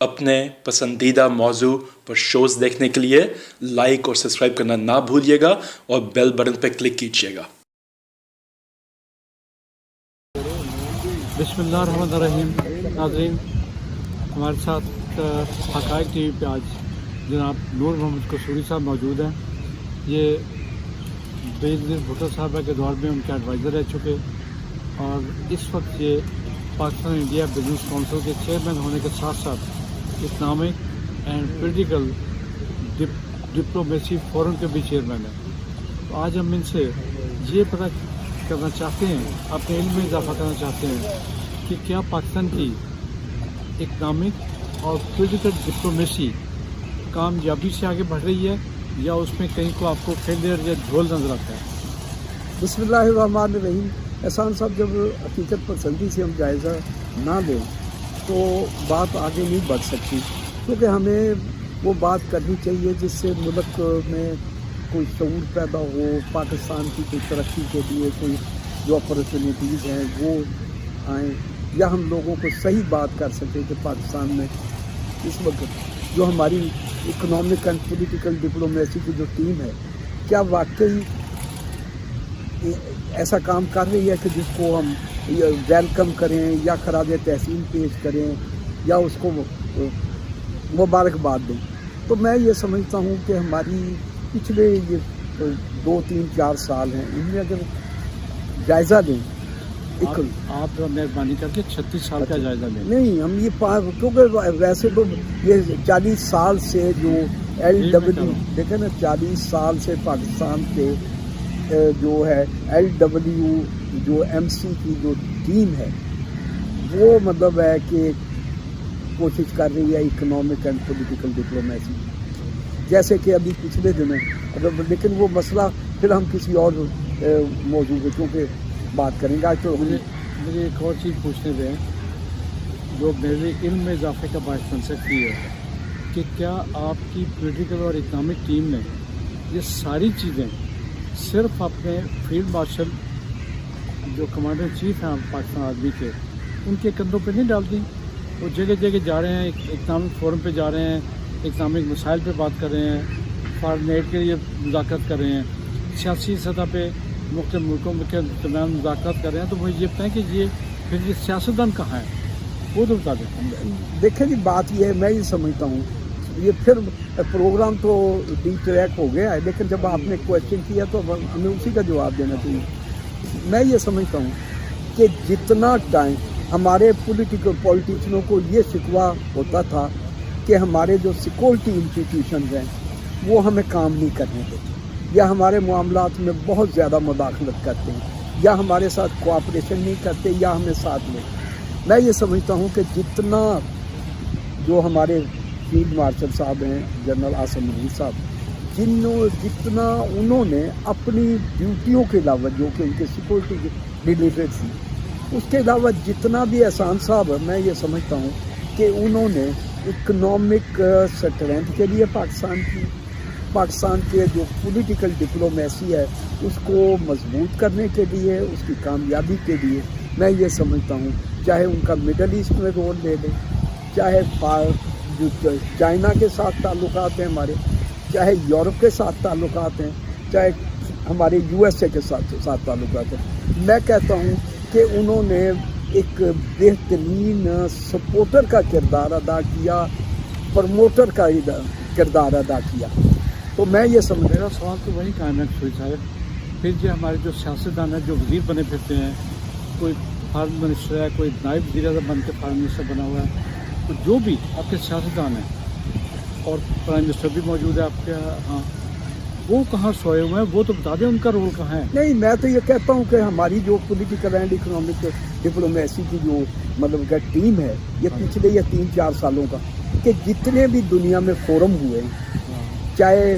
अपने पसंदीदा मौजू पर शोज़ देखने के लिए लाइक और सब्सक्राइब करना ना भूलिएगा और बेल बटन पर क्लिक कीजिएगा। बिस्मिल्लाहिर्रहमानिर्रहीम। नाज़रीन, हमारे साथ हक़ाइक़ टीवी पे आज जनाब नूर मोहम्मद कसूरी साहब मौजूद हैं। ये बेनज़ीर भुट्टो साहब के दौर में उनके एडवाइज़र रह चुके और इस वक्त ये पाकिस्तान इंडिया बिजनेस काउंसिल के चेयरमैन होने के साथ साथ economic and political diplomacy forum के भी चेयरमैन हैं। तो आज हम इनसे ये पता करना चाहते हैं, अपने इल्म में इजाफा करना चाहते हैं कि क्या पाकिस्तान की इकनॉमिक और पॉलिटिकल डिप्लोमेसी कामयाबी से आगे बढ़ रही है या उसमें कहीं को आपको फेलियर या झोल नजर आता है। बिस्मिल्लाहिर्रहमानिर्रहीम। एहसान साहब, जब हकीकत पसंदी से हम जायज़ा ना लें तो बात आगे नहीं बढ़ सकती, क्योंकि हमें वो बात करनी चाहिए जिससे मुल्क में कोई शऊर पैदा हो, पाकिस्तान की कोई तरक्की के लिए कोई जो अपॉर्चुनिटीज़ हैं वो आएँ, या हम लोगों को सही बात कर सकें कि पाकिस्तान में इस वक्त जो हमारी इकोनॉमिक एंड पॉलिटिकल डिप्लोमेसी की जो टीम है, क्या वाकई ऐसा काम कर रही है कि जिसको हम वेलकम करें या खराज तहसीन पेश करें या उसको मुबारकबाद दें। तो मैं ये समझता हूँ कि हमारी पिछले ये 2, 3, 4 साल हैं, इनमें अगर जायज़ा लें, आप मेहरबानी करके 36 साल का जायज़ा लें। नहीं, हम ये क्योंकि वैसे तो ये 40 साल से जो LW देखें ना, 40 साल से पाकिस्तान के जो है LW जो MC की जो टीम है वो मतलब है कि कोशिश कर रही है इकोनॉमिक एंड पॉलिटिकल डिप्लोमेसी, जैसे कि अभी पिछले दिनों अगर, लेकिन वो मसला फिर हम किसी और मौजू पे क्योंकि बात करेंगे। आज तो मुझे एक और चीज़ पूछने दें जो मेरे इल्म में इजाफे का बायस बन सकती है कि क्या आपकी पॉलिटिकल और इकोनॉमिक टीम ने ये सारी चीज़ें सिर्फ अपने फील्ड मार्शल जो कमांडर इन चीफ हैं पाकिस्तान आर्मी के, उनके कंधों पे नहीं डाल दी? वो जगह जगह जा रहे हैं, इकनॉमिक फोरम पे जा रहे हैं, इकनॉमिक मसाइल पे बात कर रहे हैं, फॉरेन एड के लिए मुज़ाकरत कर रहे हैं, सियासी सतह पे मुख्तलिफ मुल्कों के दरमियान मुज़ाकरत कर रहे हैं। तो मुझे ये बताएं कि ये फिर ये सियासतदान कहाँ है, वो तो बता दें। देखें जी, बात ये है, मैं ये समझता हूँ ये फिर प्रोग्राम तो डी ट्रैक हो गया है, लेकिन जब आपने क्वेश्चन किया तो हमें उसी का जवाब देना चाहिए। मैं ये समझता हूँ कि जितना टाइम हमारे पॉलिटिशियनों को ये शिकवा होता था कि हमारे जो सिक्योरिटी इंस्टीट्यूशन हैं वो हमें काम नहीं करने देते, या हमारे मामलात में बहुत ज़्यादा मुदाखलत करते हैं, या हमारे साथ कोऑपरेशन नहीं करते, या हमें साथ में। मैं ये समझता हूँ कि जितना जो हमारे फील्ड मार्शल साहब हैं, जनरल आसिम मुनीर साहब, जितना उन्होंने अपनी ड्यूटियों के अलावा जो कि उनके सिक्योरिटी रिलेटेड थी, उसके अलावा जितना भी एहसान साहब है, मैं ये समझता हूँ कि उन्होंने इकोनॉमिक स्ट्रेंथ के लिए पाकिस्तान के जो पॉलिटिकल डिप्लोमेसी है उसको मजबूत करने के लिए, उसकी कामयाबी के लिए, मैं ये समझता हूँ चाहे उनका मिडल ईस्ट में रोल ले लें, चाहे जो चाइना के साथ ताल्लुकात हैं हमारे, चाहे यूरोप के साथ ताल्लुकात हैं, चाहे हमारे USA के साथ ताल्लुकात हैं। मैं कहता हूँ कि उन्होंने एक बेहतरीन सपोर्टर का किरदार अदा किया, प्रमोटर का किरदार अदा किया। तो मैं ये समझ मेरा सवाल तो वही कायम है कसूरी साहब, फिर जो हमारे जो सियासतदान हैं जो वज़ीर बने फिरते हैं, कोई फॉरेन मिनिस्टर है, कोई नायब वज़ीर आज़म बन के फॉरेन मिनिस्टर बना हुआ है, तो जो भी आपके सियासतदान हैं और प्राइम मिनिस्टर भी मौजूद है आपके यहाँ, वो कहाँ सोए हुए हैं? वो तो बता दें उनका रोल कहाँ है। नहीं, मैं तो ये कहता हूँ कि हमारी जो पॉलिटिकल एंड इकोनॉमिक डिप्लोमेसी की जो मतलब का टीम है, ये पिछले ये 3-4 सालों का, कि जितने भी दुनिया में फोरम हुए हैं, चाहे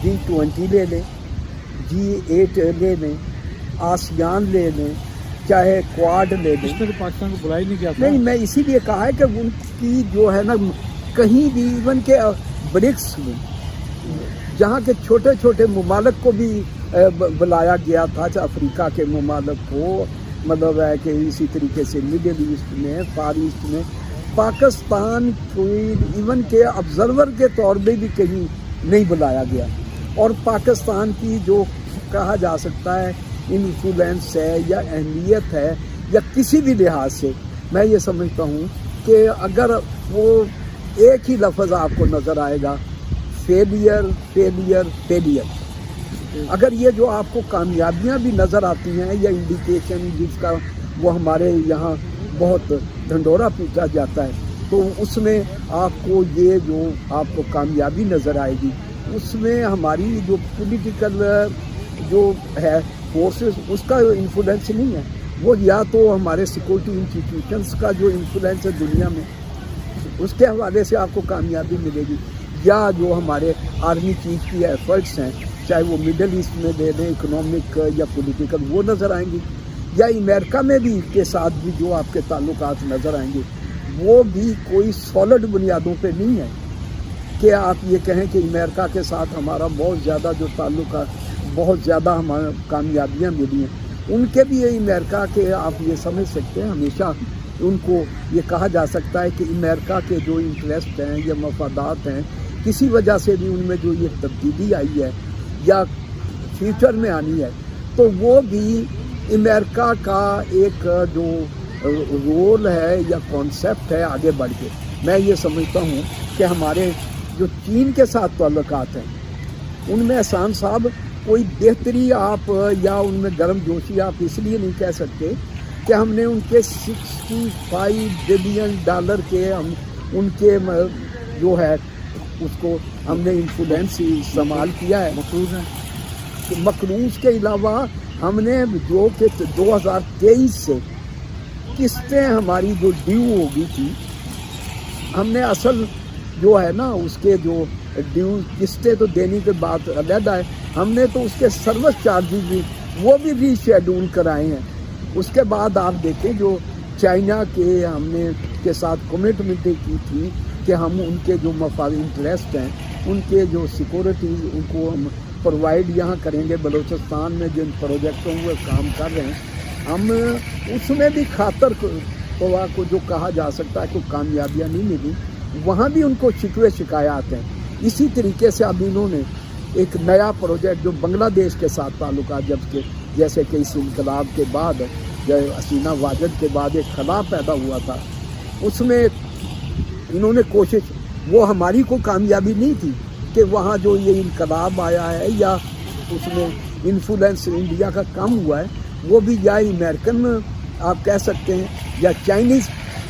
G20 ले लें, G8 ले लें, आसियान ले लें, चाहे क्वाड ले लें, इसमें तो पाकिस्तान को बुलाई नहीं गया था। नहीं, मैं इसीलिए कहा है कि उनकी जो है ना, कहीं भी इवन के ब्रिक्स में जहाँ के छोटे छोटे ममालिक को भी बुलाया गया था, अफ्रीका के ममालिक को, मतलब है कि इसी तरीके से मिडिल ईस्ट में, फार ईस्ट में, पाकिस्तान कोई इवन के ऑब्जर्वर के तौर पे भी कहीं नहीं बुलाया गया, और पाकिस्तान की जो कहा जा सकता है इन्फ्लुएंस है या अहमियत है या किसी भी लिहाज से, मैं ये समझता हूँ कि अगर वो एक ही लफ्ज़ आपको नज़र आएगा, फेलियर फेलियर फेलियर, अगर ये जो आपको कामयाबियाँ भी नज़र आती हैं या इंडिकेशन जिसका वो हमारे यहाँ बहुत ढंढोरा पीटा जाता है, तो उसमें आपको ये जो आपको कामयाबी नज़र आएगी, उसमें हमारी जो पॉलिटिकल जो है फोर्सेस उसका इन्फ्लुएंस नहीं है, वो या तो हमारे सिक्योरिटी इंस्टीट्यूशंस का जो इन्फ्लुएंस है दुनिया में उसके हवाले से आपको कामयाबी मिलेगी, या जो हमारे आर्मी चीफ की एफर्ट्स हैं, चाहे वो मिडल ईस्ट में दे दें इकोनॉमिक या पॉलिटिकल, वो नज़र आएंगी, या अमेरिका में भी के साथ भी जो आपके ताल्लुकात नज़र आएंगे वो भी कोई सॉलिड बुनियादों पे नहीं है कि आप ये कहें कि अमेरिका के साथ हमारा बहुत ज़्यादा जो ताल्लुकात, बहुत ज़्यादा हमारा कामयाबियाँ मिली हैं। उनके भी ये अमेरिका के आप ये समझ सकते हैं, हमेशा उनको ये कहा जा सकता है कि अमेरिका के जो इंटरेस्ट हैं या मफादात हैं, किसी वजह से भी उनमें जो ये तब्दीली आई है या फ्यूचर में आनी है, तो वो भी अमेरिका का एक जो रोल है या कॉन्सेप्ट है आगे बढ़ के, मैं ये समझता हूँ कि हमारे जो चीन के साथ ताल्लुकात हैं उनमें एहसान साहब कोई बेहतरी आप या उनमें गर्म जोशी आप इसलिए नहीं कह सकते कि हमने उनके $65 बिलियन के हम उनके जो है उसको हमने इन्फ्लुएंस इस्तेमाल किया है। मकरूज के अलावा हमने जो कि 2023 से किस्तें हमारी जो ड्यू हो गई थी, हमने असल जो है ना उसके जो ड्यू किस्तें तो देने के बाद अलग है, हमने तो उसके सर्विस चार्जेस भी वो भी रीशेड्यूल कराए हैं। उसके बाद आप देखें जो चाइना के हमने के साथ कमिटमेंट की थी कि हम उनके जो मफाद इंटरेस्ट हैं, उनके जो सिक्योरिटीज़ उनको हम प्रोवाइड यहाँ करेंगे। बलूचिस्तान में जिन प्रोजेक्टों में काम कर रहे हैं हम उसमें भी खातर को जो कहा जा सकता है कि कामयाबियाँ नहीं मिली, वहाँ भी उनको शिकवे शिकायत हैं। इसी तरीके से अब इन्होंने एक नया प्रोजेक्ट जो बांग्लादेश के साथ ताल्लुकात जबकि जैसे कि इस इनकलाब के बाद हसीना वाजद के बाद एक खला पैदा हुआ था, उसमें इन्होंने कोशिश, वो हमारी को कामयाबी नहीं थी कि वहाँ जो ये इनकलाब आया है या उसमें इन्फ्लुएंस इंडिया का कम हुआ है, वो भी या अमेरिकन आप कह सकते हैं या चाइनीज़,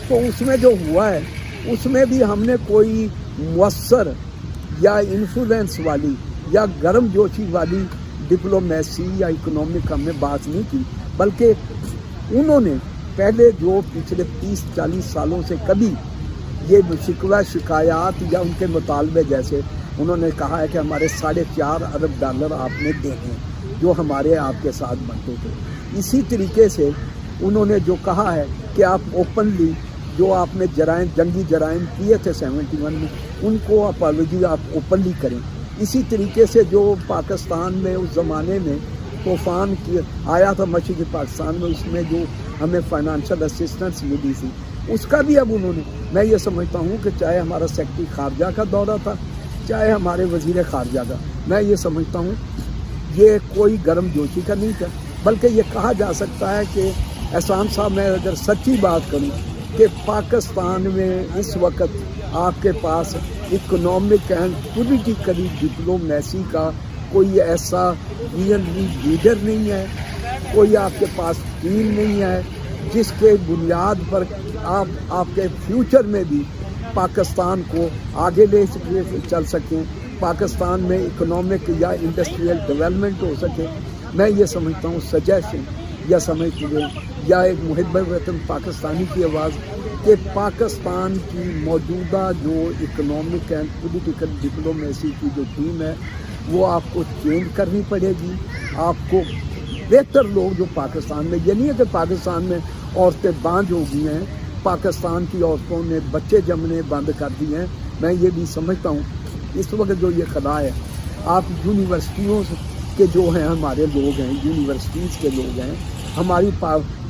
तो उसमें जो हुआ है उसमें भी हमने कोई मुअस्सर या इन्फ्लुएंस वाली या गर्म जोशी वाली डिप्लोमेसी या इकोनॉमिक हमने बात नहीं की, बल्कि उन्होंने पहले जो पिछले 30-40 सालों से कभी ये शिकवा शिकायत या उनके मुतालबे जैसे उन्होंने कहा है कि हमारे $4.5 अरब आपने देने जो हमारे आपके साथ बनते थे। इसी तरीके से उन्होंने जो कहा है कि आप ओपनली जो आपने जंगी जराइम किए थे 71 में, उनको अपॉलॉजी आप ओपनली करें। इसी तरीके से जो पाकिस्तान में उस ज़माने में तूफ़ान आया था मशरक़ी पाकिस्तान में, उसमें जो हमें फाइनेंशियल असिस्टेंस मिली थी, उसका भी अब उन्होंने, मैं ये समझता हूँ कि चाहे हमारा सेक्रेटरी खारजा का दौरा था, चाहे हमारे वज़ीर खारजा का, मैं ये समझता हूँ ये कोई गर्म जोशी का नहीं था, बल्कि ये कहा जा सकता है कि एहसान साहब, मैं अगर सच्ची बात करूँ कि पाकिस्तान में इस वक्त आपके पास इकोनॉमिक एंड पॉलिटिकली डिप्लोमेसी का कोई ऐसा रियली लीडर नहीं है, कोई आपके पास टीम नहीं है जिसके बुनियाद पर आप आपके फ्यूचर में भी पाकिस्तान को आगे ले चल सकें, पाकिस्तान में इकोनॉमिक या इंडस्ट्रियल डेवलपमेंट हो सके। मैं ये समझता हूँ सजेशन या समझ लीजिए या एक मुहिब वतन पाकिस्तानी की आवाज़ कि पाकिस्तान की मौजूदा जो इकोनॉमिक एंड पॉलिटिकल डिप्लोमेसी की जो टीम है वो आपको चेंज करनी पड़ेगी। आपको बेहतर लोग जो पाकिस्तान में, ये नहीं है कि पाकिस्तान में औरतें बांझ हो गई हैं, पाकिस्तान की औरतों ने बच्चे जमने बंद कर दिए हैं। मैं ये भी समझता हूँ इस वक्त जो ये खला है, आप यूनिवर्सिटियों के जो हैं हमारे लोग हैं, यूनिवर्सिटीज़ के लोग हैं, हमारी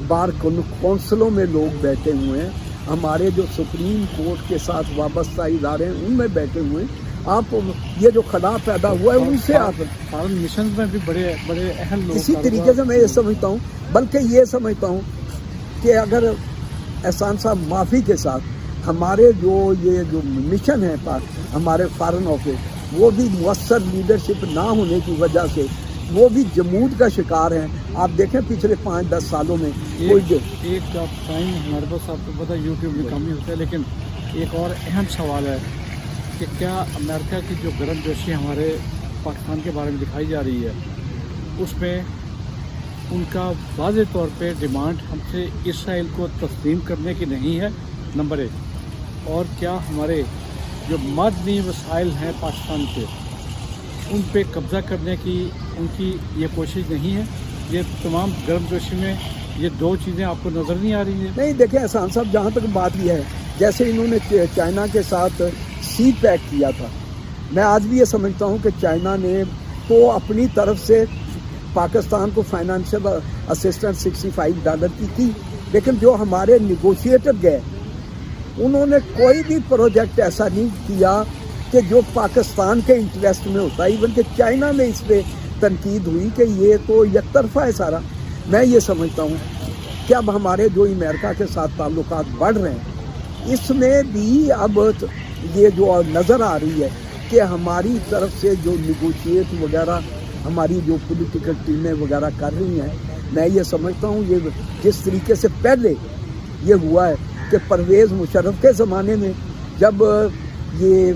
बार कौंसलों में लोग बैठे हुए हैं, हमारे जो सुप्रीम कोर्ट के साथ वाबस्ता इदारे हैं उनमें बैठे हुए हैं। आप ये जो खला पैदा हुआ है उनसे आप फॉरेन मिशन में भी बड़े बड़े अहम लोग इसी तरीके से मैं ये समझता हूँ, बल्कि ये समझता हूँ कि अगर एहसान साहब माफ़ी के साथ हमारे ये जो मिशन है हमारे फॉरेन ऑफिस वो भी मुअस्सर लीडरशिप ना होने की वजह से वो भी जमूद का शिकार हैं। आप देखें पिछले 5-10 सालों में एक टाइम हमारे पास आपको पता यूट्यूब में कम ही होता है, लेकिन एक और अहम सवाल है कि क्या अमेरिका की जो गर्मजोशी हमारे पाकिस्तान के बारे में दिखाई जा रही है उसमें उनका वाज़े तौर पे डिमांड हमसे इसराइल को तस्लीम करने की नहीं है, नंबर 1, और क्या हमारे जो मदनी वसाइल हैं पाकिस्तान के उन पे कब्ज़ा करने की उनकी ये कोशिश नहीं है। ये तमाम गर्मजोशी में ये दो चीज़ें आपको नज़र नहीं आ रही हैं? नहीं, देखें एहसान साहब, जहाँ तक बात यह है, जैसे इन्होंने चाइना के साथ सी पैक किया था, मैं आज भी ये समझता हूँ कि चाइना ने तो अपनी तरफ से पाकिस्तान को फाइनेंशियल असिस्टेंस $65 की थी, लेकिन जो हमारे निगोशिएटर गए उन्होंने कोई भी प्रोजेक्ट ऐसा नहीं किया कि जो पाकिस्तान के इंटरेस्ट में होता है। इवन कि चाइना में इस पर तनकीद हुई कि ये तो एक तरफा है सारा। मैं ये समझता हूँ कि अब हमारे जो अमेरिका के साथ ताल्लुकात बढ़ रहे हैं इसमें भी अब ये जो नज़र आ रही है कि हमारी तरफ से जो निगोशिएट वगैरह हमारी जो पॉलिटिकल टीमें वगैरह कर रही हैं, मैं ये समझता हूँ ये जिस तरीके से पहले ये हुआ है कि परवेज़ मुशर्रफ के ज़माने में जब ये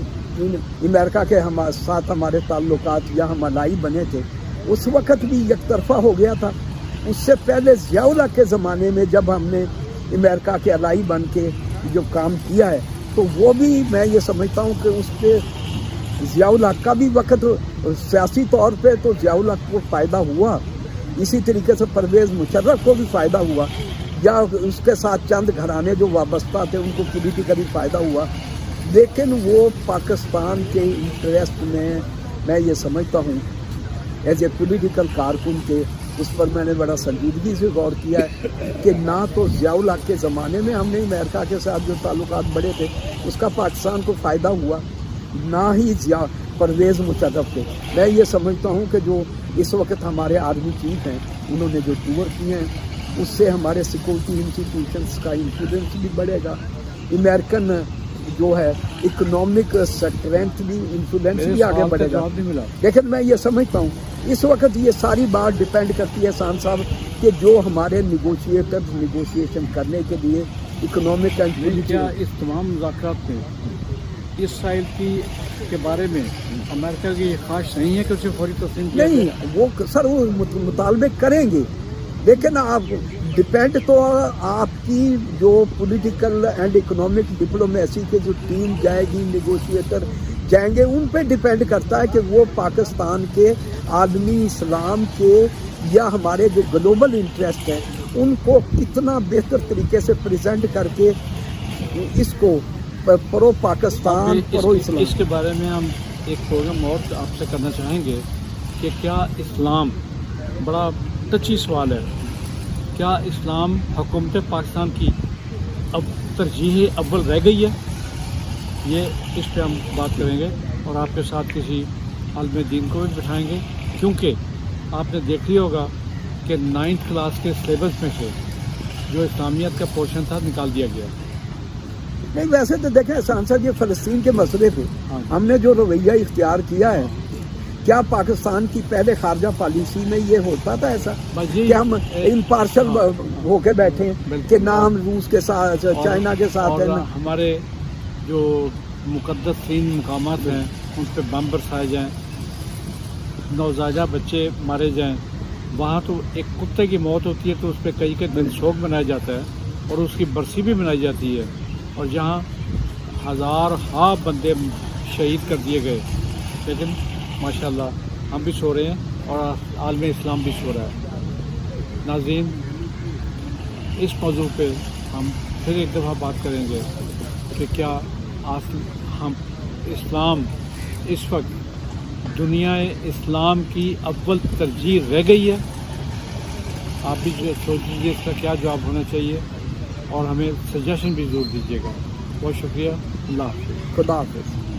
अमेरिका के साथ हमारे ताल्लुकात या मलाई बने थे उस वक़्त भी एक तरफा हो गया था। उससे पहले ज़ियाउल हक के ज़माने में जब हमने अमेरिका के अलाई बन के जो काम किया है तो वो भी मैं ये समझता हूँ कि उस पर ज़ियाउल हक का भी वक़्त सियासी तौर पे तो ज़ियाउल हक को फ़ायदा हुआ, इसी तरीके से परवेज़ मुशर्रफ को भी फ़ायदा हुआ, या उसके साथ चंद घराने जो वाबस्ता थे उनको पॉलिटिकली फ़ायदा हुआ, लेकिन वो पाकिस्तान के इंटरेस्ट में मैं ये समझता हूँ एज ए पॉलिटिकल कारकुन के उस पर मैंने बड़ा संजीदगी से गौर किया है कि ना तो ज़ियाउल हक के ज़माने में हमने अमेरिका के साथ जो ताल्लुकात बढ़े थे उसका पाकिस्तान को फ़ायदा हुआ, ना ही परवेज़ मुशर्रफ को। मैं ये समझता हूँ कि जो इस वक्त हमारे आर्मी चीफ हैं उन्होंने जो टूर किए हैं उससे हमारे सिक्योरिटी इंस्टीट्यूशंस का इन्फ्लुएंस भी बढ़ेगा, अमेरिकन जो है इकोनॉमिक स्ट्रेंथ भी इन्फ्लुएंस भी आगे बढ़ेगा। लेकिन मैं ये समझता हूँ इस वक्त ये सारी बात डिपेंड करती है एहसान साहब कि जो हमारे निगोशिएटर्स निगोशिएशन करने के लिए इकोनॉमिक एंड पॉलिटिकल इस तमाम मुज़ाकरात में इसराइल के बारे में अमेरिका की ख्वाहिश नहीं है कि उसे फौरी तस्लीम किया नहीं, वो सर वो मुतालबे करेंगे, लेकिन आप डिपेंड तो आपकी जो पॉलिटिकल एंड इकोनॉमिक डिप्लोमेसी के जो टीम जाएगी, निगोशिएटर जाएंगे, उन पे डिपेंड करता है कि वो पाकिस्तान के आदमी इस्लाम के या हमारे जो ग्लोबल इंटरेस्ट हैं उनको कितना बेहतर तरीके से प्रेजेंट करके इसको प्रो पाकिस्तान प्रो इस्लाम। इसके बारे में हम एक प्रोग्राम और आपसे करना चाहेंगे कि क्या इस्लाम, बड़ा टची सवाल है, क्या इस्लाम हुकूमत पाकिस्तान की अब तरजीह अव्वल रह गई है? ये इस पे हम बात करेंगे और आपके साथ किसी आलिम दीन को भी बिठाएंगे, क्योंकि आपने देख लिया होगा कि 9th क्लास के सिलेबस में से जो इस्लामियत का पोर्शन था निकाल दिया गया। नहीं, वैसे तो देखें एहसान साहब, ये फ़लस्तीन के मसले पे हमने जो रवैया इख्तियार किया है, क्या पाकिस्तान की पहले खारजा पॉलिसी में ये होता था ऐसा कि हम इम्पार्शल होके बैठे हैं कि ना हम रूस के साथ चाइना के साथ है, ना हमारे जो मुक़द्दस 3 मकामात हैं उन पर बम बरसाए जाएँ, नौज़ायदा बच्चे मारे जाएँ, वहाँ तो एक कुत्ते की मौत होती है तो उस पर कई दिन शोक मनाया जाता है और उसकी बरसी भी मनाई जाती है, और जहाँ हज़ार बंदे शहीद कर दिए गए, लेकिन माशाल्लाह हम भी सो रहे हैं और आलम इस्लाम भी सो रहा है। नाज़रीन, इस मौजू पे हम फिर एक दफ़ा बात करेंगे कि क्या हम इस्लाम इस वक्त दुनिया इस्लाम की अव्वल तरजीह रह गई है? आप भी सोच लीजिए इसका क्या जवाब होना चाहिए। اور ہمیں سجیشن بھی ضرور دیجیے گا. بہت شکریہ. اللہ حافظ. خدا حافظ.